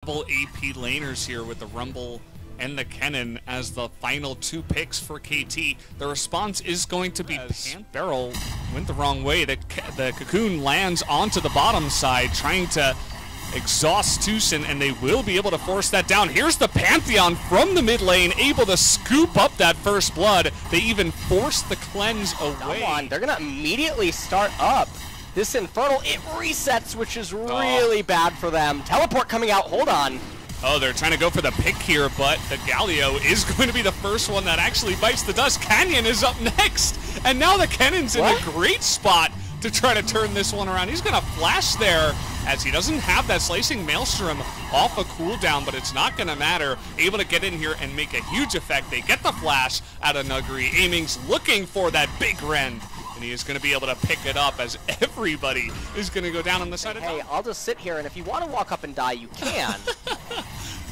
double AP laners here with the Rumble and the Kennen as the final 2 picks for KT. The response is going to be Barrel went the wrong way. The Cocoon lands onto the bottom side, trying to exhaust Tucson, and they will be able to force that down. Here's the Pantheon from the mid lane, able to scoop up that first blood. They even force the cleanse away. Damwon, they're gonna immediately start up this Infernal. It resets, which is really bad for them. Teleport coming out, hold on. Oh, they're trying to go for the pick here, but the Galio is going to be the first one that actually bites the dust. Canyon is up next, and now the Cannon's in a great spot to try to turn this one around. He's gonna flash there, as he doesn't have that Slicing Maelstrom off a cooldown, but it's not gonna matter. Able to get in here and make a huge effect. They get the flash out of Nuguri. Aiming's looking for that big rend, and he is gonna be able to pick it up as everybody is gonna go down on the side of Hey, I'll just sit here, and if you want to walk up and die, you can.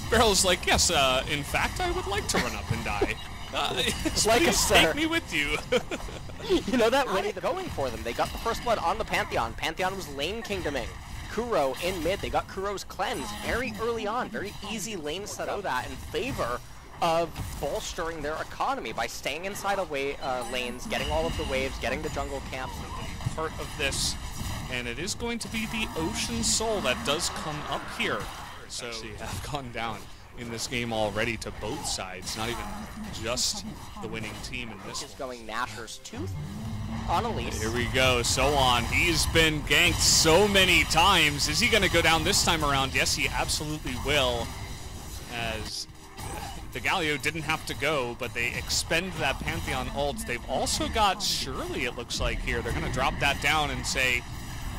Barrel's like, yes, in fact, I would like to run up and die. Like please take me with you. You know that really going for them. They got the first blood on the Pantheon. Pantheon was lane kingdoming. Kuro in mid. They got Kuro's cleanse very early on. Very easy lane setup. That in favor of bolstering their economy by staying inside of lanes, getting all of the waves, getting the jungle camps. Part of this, and it is going to be the Ocean Soul that does come up here. So they have gone down in this game already to both sides, not even just the winning team in this one. Is going Nasher's Tooth on Elise. Here we go, so on. He's been ganked so many times. Is he going to go down this time around? Yes, he absolutely will, as the Galio didn't have to go, but they expend that Pantheon ult. They've also got Shirley, it looks like, here. They're going to drop that down and say,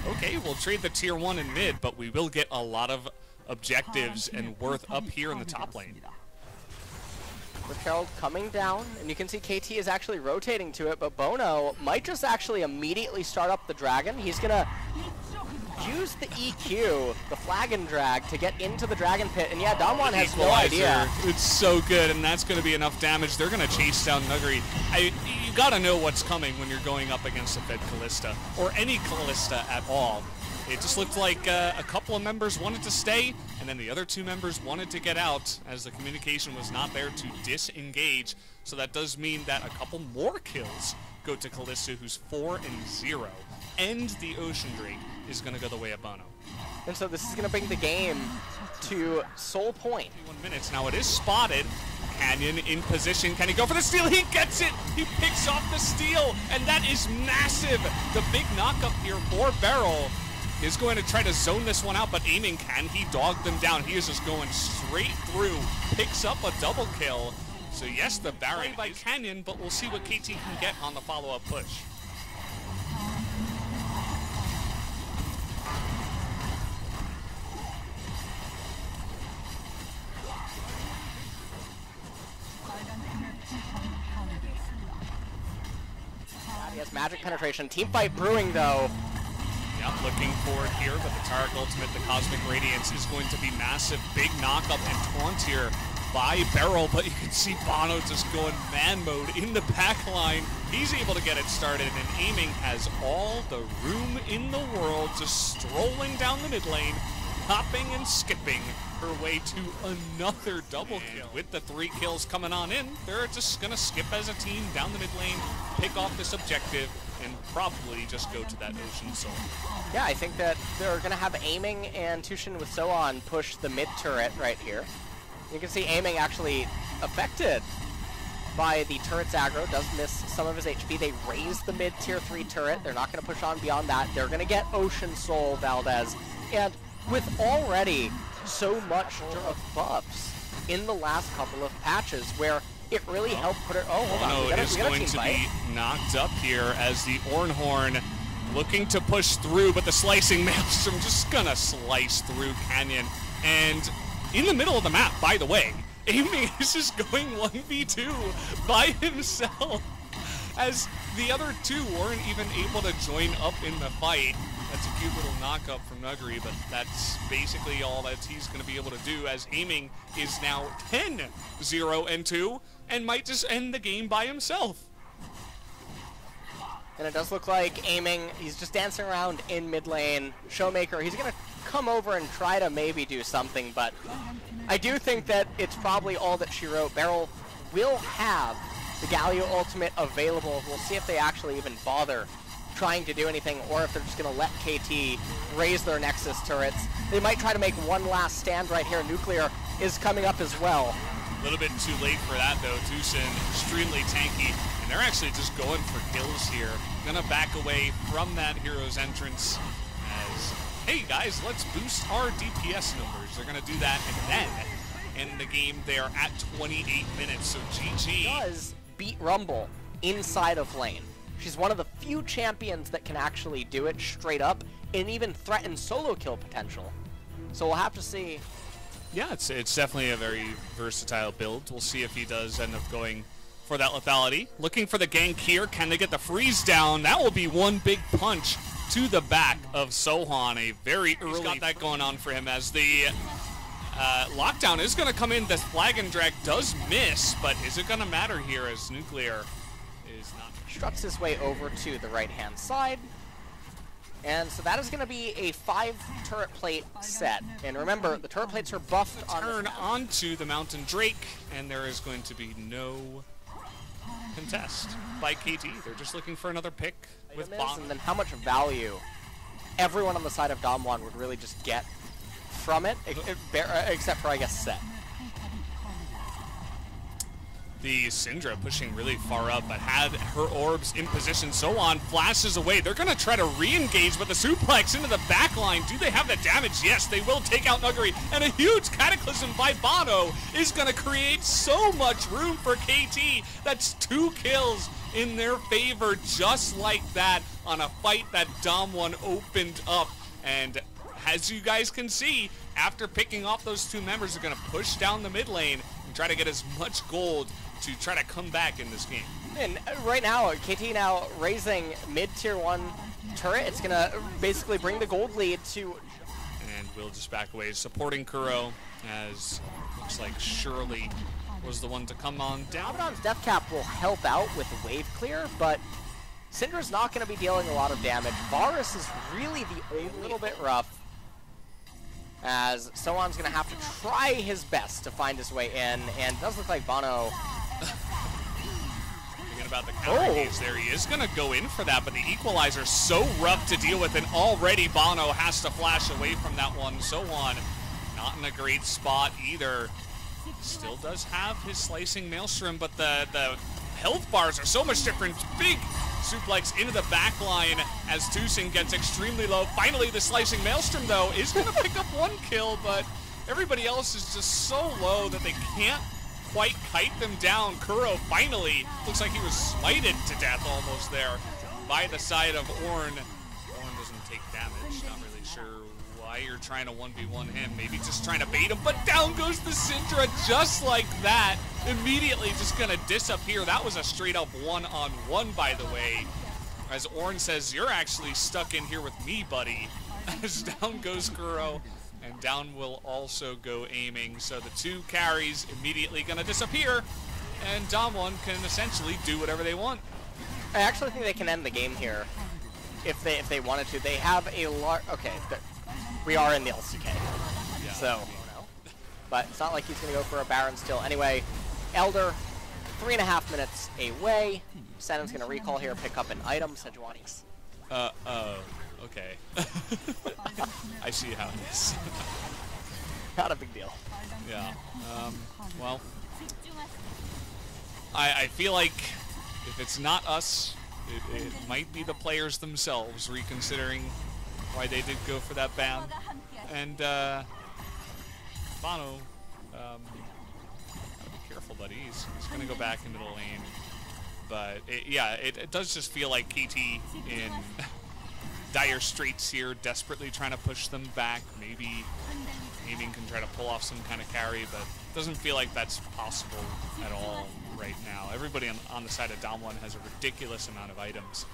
okay, we'll trade the tier 1 in mid, but we will get a lot of objectives and worth up here in the top lane. With Herald coming down, and you can see KT is actually rotating to it, but Bono might just actually immediately start up the dragon. He's gonna use the EQ, the flag and drag, to get into the dragon pit, and yeah, Damwon has no idea. It's so good, and that's gonna be enough damage. They're gonna chase down Nuguri. You gotta know what's coming when you're going up against a Fed Kalista, or any Kalista at all. It just looked like a couple of members wanted to stay, and then the other 2 members wanted to get out, as the communication was not there to disengage. So that does mean that a couple more kills go to Kalista, who's 4-0, and the Ocean Drake is going to go the way of Bono. And so this is going to bring the game to Soul Point. 1 minute. Now it is spotted. Canyon in position. Can he go for the steal? He gets it! He picks off the steal, and that is massive! The big knockup here for Barrel is going to try to zone this one out, but Aiming, can he dog them down? He is just going straight through, picks up a double kill. So yes, the Baron by Canyon, but we'll see what KT can get on the follow-up push. He has magic penetration. Team fight brewing though. Yep, looking for it here, but the Tarek Ultimate, the Cosmic Radiance, is going to be massive. Big knockup and taunt here by Barrel, but you can see Bono just going man mode in the back line. He's able to get it started, and Aiming has all the room in the world, just strolling down the mid lane, hopping and skipping her way to another double kill. With the 3 kills coming on in, they're just going to skip as a team down the mid lane, pick off this objective, and probably just go to that Ocean Soul. Yeah, I think that they're going to have Aiming and Tushin with Soan push the mid turret right here. You can see Aiming actually affected by the turret's aggro, does miss some of his HP. They raise the mid tier 3 turret. They're not going to push on beyond that. They're going to get Ocean Soul, Valdez. And with already so much of buffs in the last couple of patches where it really helped put it. Oh, hold on. Bono is going to be knocked up here as the Ornhorn looking to push through, but the Slicing Maelstrom just gonna slice through Canyon. And in the middle of the map, by the way, Aiming is just going 1v2 by himself, as the other 2 weren't even able to join up in the fight. That's a cute little knockup from Nuguri, but that's basically all that he's going to be able to do, as Aiming is now 10-0-2 and might just end the game by himself. And it does look like Aiming, he's just dancing around in mid lane. Showmaker, he's going to come over and try to maybe do something, but I do think that it's probably all that she wrote. Beryl will have the Galio ultimate available. We'll see if they actually even bother trying to do anything, or if they're just going to let KT raise their Nexus turrets. They might try to make one last stand right here. Nuclear is coming up as well. A little bit too late for that, though. Tucson extremely tanky, and they're actually just going for kills here. Gonna back away from that hero's entrance as, hey guys, let's boost our DPS numbers. They're gonna do that, and then in the game they are at 28 minutes, so GG. Does beat Rumble inside of lane. She's one of the few champions that can actually do it straight up and even threaten solo kill potential. So we'll have to see. Yeah, it's definitely a very versatile build. We'll see if he does end up going for that lethality. Looking for the gank here. Can they get the freeze down? That will be one big punch to the back of Sohan. A very early. He's got that going on for him as the lockdown is going to come in. The flag and drag does miss, but is it going to matter here as Nuclear is not. Struts his way over to the right-hand side. And so that is going to be a 5 turret plate set. And remember, the turret plates are buffed on turn onto the Mountain Drake, and there is going to be no contest by KT. They're just looking for another pick with bomb. And then how much value everyone on the side of Damwon would really just get from it, except for, I guess, Set. The Syndra pushing really far up, but had her orbs in position. So on flashes away. They're going to try to re-engage, but the suplex into the back line. Do they have the damage? Yes, they will take out Nuggery. And a huge Cataclysm by Bono is going to create so much room for KT. That's 2 kills in their favor just like that on a fight that Damwon opened up. And as you guys can see, after picking off those 2 members, they're going to push down the mid lane and try to get as much gold to try to come back in this game. And right now, KT now raising mid-tier 1 turret. It's going to basically bring the gold lead to... And we'll just back away, supporting Kuro, as looks like Shirley was the one to come on down. Abaddon's Death Cap will help out with the wave clear, but Syndra's not going to be dealing a lot of damage. Varus is really the only little bit rough, as Sohan's going to have to try his best to find his way in, and it does look like Bono... Thinking about the counter gaze there, he is going to go in for that, but the equalizer so rough to deal with, and already Bono has to flash away from that one. Sohan not in a great spot either. Still does have his slicing maelstrom, but the health bars are so much different. Big suplex into the back line as Tucson gets extremely low. Finally, the slicing maelstrom, though, is going to pick up 1 kill, but everybody else is just so low that they can't quite kite them down. Kuro finally looks like he was smited to death almost there by the side of Ornn. Ornn doesn't take damage. Not really sure why you're trying to 1v1 him. Maybe just trying to bait him, but down goes the Syndra just like that. Immediately just gonna disappear. That was a straight up 1-on-1, by the way. As Ornn says, you're actually stuck in here with me, buddy. As down goes Kuro, and down will also go aiming. So the 2 carries immediately gonna disappear, and Damwon can essentially do whatever they want. I actually think they can end the game here if they wanted to. They have a large... Okay, we are in the LCK, Yeah. so... But it's not like he's going to go for a Baron still. Anyway, Elder, 3.5 minutes away. Senon's going to recall here, pick up an item. Sejuani's. Okay. I see how it is. Not a big deal. Yeah. Well, I feel like if it's not us, it might be the players themselves reconsidering why they did go for that ban. And Bono, gotta be careful, buddy. He's gonna go back into the lane. But it does just feel like KT in dire straits here, desperately trying to push them back. Maybe Aiming can try to pull off some kind of carry, but it doesn't feel like that's possible at all right now. Everybody on the side of Damwon has a ridiculous amount of items,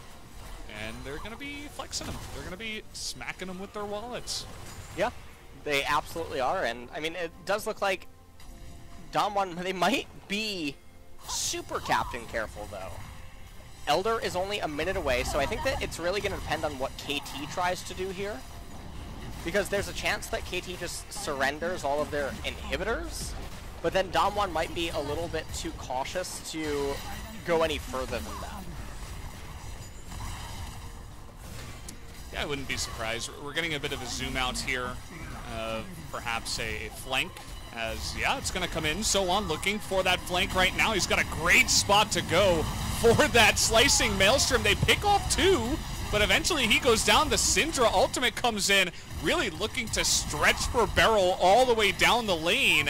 and they're going to be flexing them. They're going to be smacking them with their wallets. Yeah, they absolutely are, and I mean, it does look like Damwon, they might be super captain careful, though. Elder is only a minute away, so I think that it's really going to depend on what KT tries to do here. because there's a chance that KT just surrenders all of their inhibitors, but then Damwon might be a little bit too cautious to go any further than that. Yeah, I wouldn't be surprised. We're getting a bit of a zoom out here, perhaps a flank, as, yeah, it's going to come in. So on looking for that flank right now. He's got a great spot to go for that slicing Maelstrom. They pick off two, but eventually he goes down. The Syndra ultimate comes in, really looking to stretch for Beryl all the way down the lane.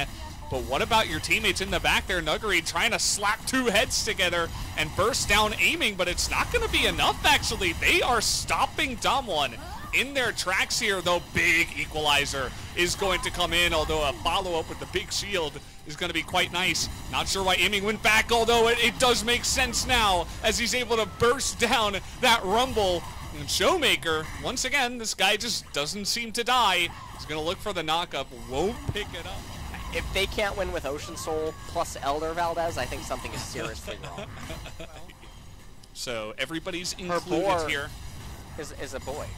But what about your teammates in the back there? Nuguri trying to slap two heads together and burst down aiming, but it's not going to be enough, actually. They are stopping Damwon in their tracks here, though. Big equalizer is going to come in, although a follow-up with the big shield is going to be quite nice. Not sure why aiming went back, although it does make sense now as he's able to burst down that rumble. And Showmaker, once again, this guy just doesn't seem to die. He's going to look for the knock-up, won't pick it up. If they can't win with Ocean Soul plus Elder Valdez, I think something is seriously wrong. So everybody's included here. Is a boy.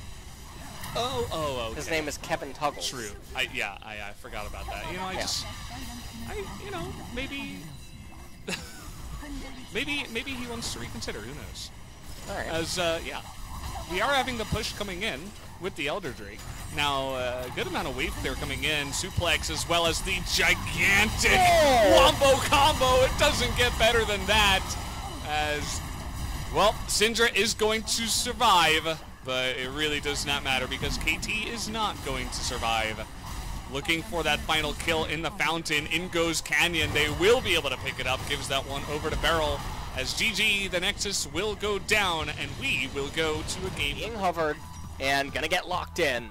Oh, okay. His name is Kevin Tuggles. True. I forgot about that. You know, maybe he wants to reconsider. Who knows? All right. As yeah, we are having the push coming in with the Elder Drake. Now, a good amount of wave clear coming in. Suplex as well as the gigantic wombo combo. It doesn't get better than that. As, well, Syndra is going to survive, but it really does not matter because KT is not going to survive. Looking for that final kill in the fountain. In goes Canyon. They will be able to pick it up. Gives that one over to Beryl. As GG, the Nexus will go down, and we will go to a game. Being hovered and gonna get locked in.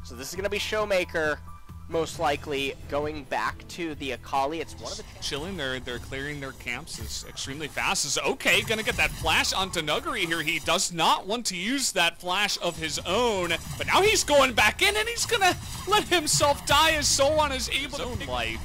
So this is going to be Showmaker, most likely, going back to the Akali. It's one of the... Chilling, they're clearing their camps is extremely fast. Is okay, going to get that flash onto Nuguri here. He does not want to use that flash of his own, but now he's going back in, and he's going to let himself die as So-On is able to pick life.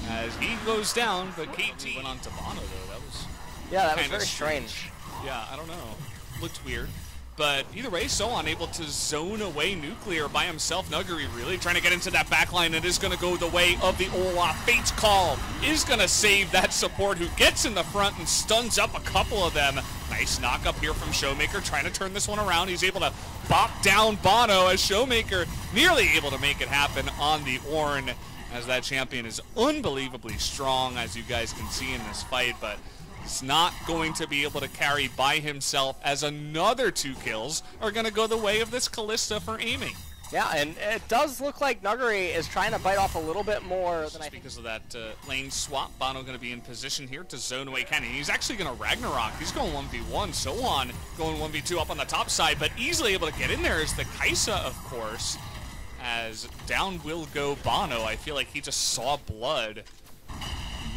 As he goes down, but KT went on to Bono, though. That was... Yeah, that was very strange. Yeah, I don't know. Looked weird. But either way, So-On able to zone away Nuclear by himself. Nuguri really trying to get into that backline. It is going to go the way of the Olaf. Fate's Call is going to save that support who gets in the front and stuns up a couple of them. Nice knock up here from Showmaker, trying to turn this one around. He's able to bop down Bono as Showmaker nearly able to make it happen on the Ornn, as that champion is unbelievably strong, as you guys can see in this fight. But he's not going to be able to carry by himself, as another 2 kills are going to go the way of this Kalista for aiming. Yeah, and it does look like Nuguri is trying to bite off a little bit more than I think. Because of that lane swap, Bono going to be in position here to zone away Canyon. He's actually going to Ragnarok. He's going 1v1. So-On going 1v2 up on the top side, but easily able to get in there is the Kaisa, of course, as down will go Bono. I feel like he just saw blood.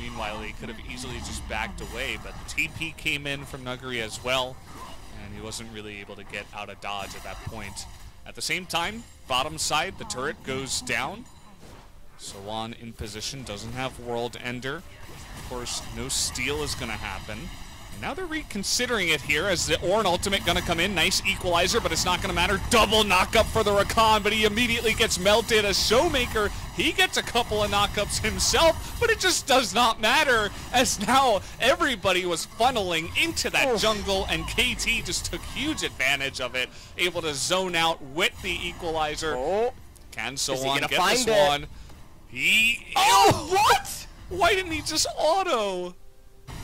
Meanwhile, he could have easily just backed away, but the TP came in from Nuguri as well, and he wasn't really able to get out of dodge at that point. At the same time, bottom side, the turret goes down. So-On in position, doesn't have World Ender. Of course, no steal is going to happen. And now they're reconsidering it here as the Ornn ultimate going to come in. Nice equalizer, but it's not going to matter. Double knockup for the Rakan, but he immediately gets melted as Showmaker. He gets a couple of knockups himself, but it just does not matter, as now everybody was funneling into that jungle, and KT just took huge advantage of it, able to zone out with the equalizer. Can So-On get this one? What? Why didn't he just auto?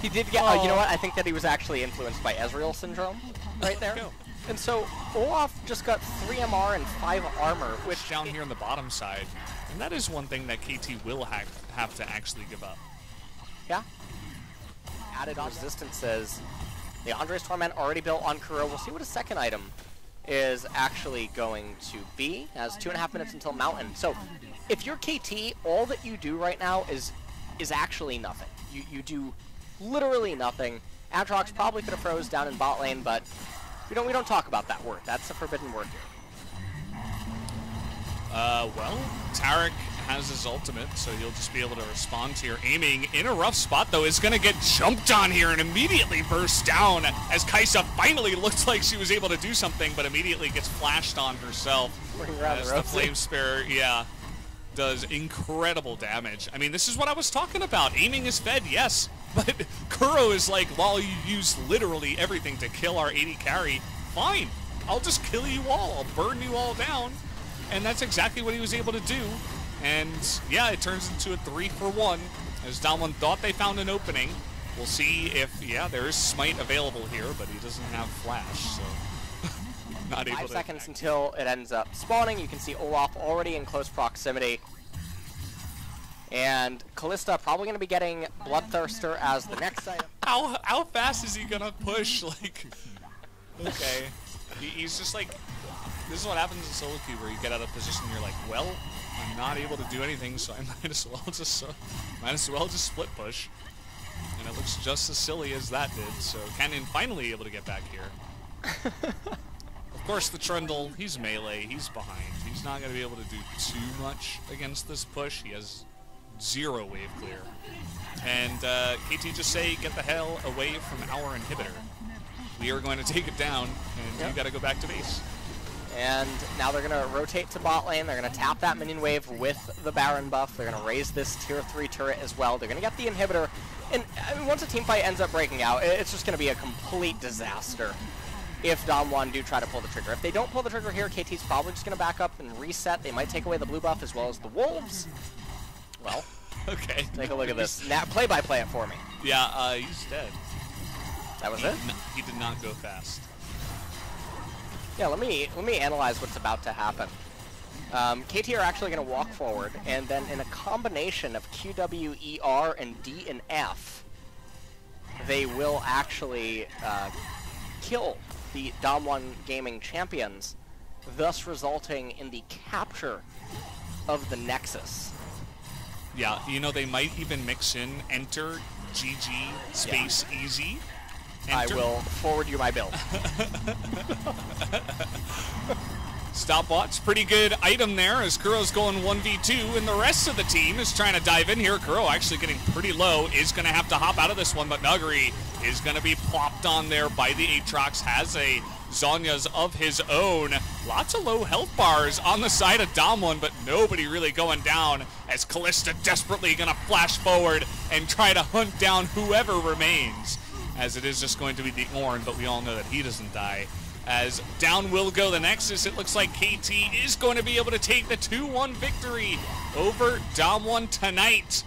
He did get, you know what, I think that he was actually influenced by Ezreal syndrome right there. And so Olaf just got 3 MR and 5 armor, which down here on the bottom side. And that is one thing that KT will have to actually give up. Yeah. Added on resistances. The Andre's Torment already built on Kuro. We'll see what his second item is actually going to be, as 2.5 minutes until Mountain. So if you're KT, all that you do right now is actually nothing. You do literally nothing. Atrox probably could have froze down in bot lane, but we don't talk about that word. That's a forbidden word here. Well, Tarek has his ultimate, so he'll just be able to respond here. Aiming in a rough spot, though, is going to get jumped on here and immediately bursts down as Kaisa finally looks like she was able to do something, but immediately gets flashed on herself. As the Flame Spare, yeah, does incredible damage. I mean, this is what I was talking about. Aiming is fed, yes, but Kuro is like, while you use literally everything to kill our AD carry, fine. I'll just kill you all. I'll burn you all down. And that's exactly what he was able to do. And yeah, it turns into a 3-for-1 as Damwon thought they found an opening. We'll see if, yeah, there is Smite available here, but he doesn't have Flash, so not able to 5 seconds until it ends up spawning. You can see Olaf already in close proximity. And Kalista probably going to be getting Bloodthirster as the next item. How fast is he going to push? Like, okay. He's just like, this is what happens in solo queue where you get out of position and you're like, well, I'm not able to do anything, so I might as well just split push. And it looks just as silly as that did, so Canyon finally able to get back here. Of course, the Trundle, he's melee, he's behind. He's not going to be able to do too much against this push. He has 0 wave clear. And KT just say, get the hell away from our inhibitor. We are going to take it down, and you got to go back to base. And now they're going to rotate to bot lane. They're going to tap that minion wave with the Baron buff. They're going to raise this tier 3 turret as well. They're going to get the inhibitor. And I mean, once a team fight ends up breaking out, it's just going to be a complete disaster if Damwon do try to pull the trigger. If they don't pull the trigger here, KT's probably just going to back up and reset. They might take away the blue buff as well as the wolves. Well, okay. Take a look at this. Now, play-by-play it for me. Yeah, he's dead. That was it? He did not go fast. Yeah, let me analyze what's about to happen. KT are actually going to walk forward, and then in a combination of Q, W, E, R, and D and F, they will actually kill the Damwon Gaming champions, thus resulting in the capture of the Nexus. Yeah, you know, they might even mix in enter GG space easy. Enter. I will forward you my build. Stopwatch, pretty good item there as Kuro's going 1v2, and the rest of the team is trying to dive in here. Kuro actually getting pretty low, is going to have to hop out of this one, but Nuggery is going to be plopped on there by the Aatrox, has a Zhonya's of his own. Lots of low health bars on the side of Damwon, but nobody really going down as Kalista desperately going to flash forward and try to hunt down whoever remains, as it is just going to be the Ornn, but we all know that he doesn't die. As down will go the Nexus, it looks like KT is going to be able to take the 2-1 victory over Damwon tonight.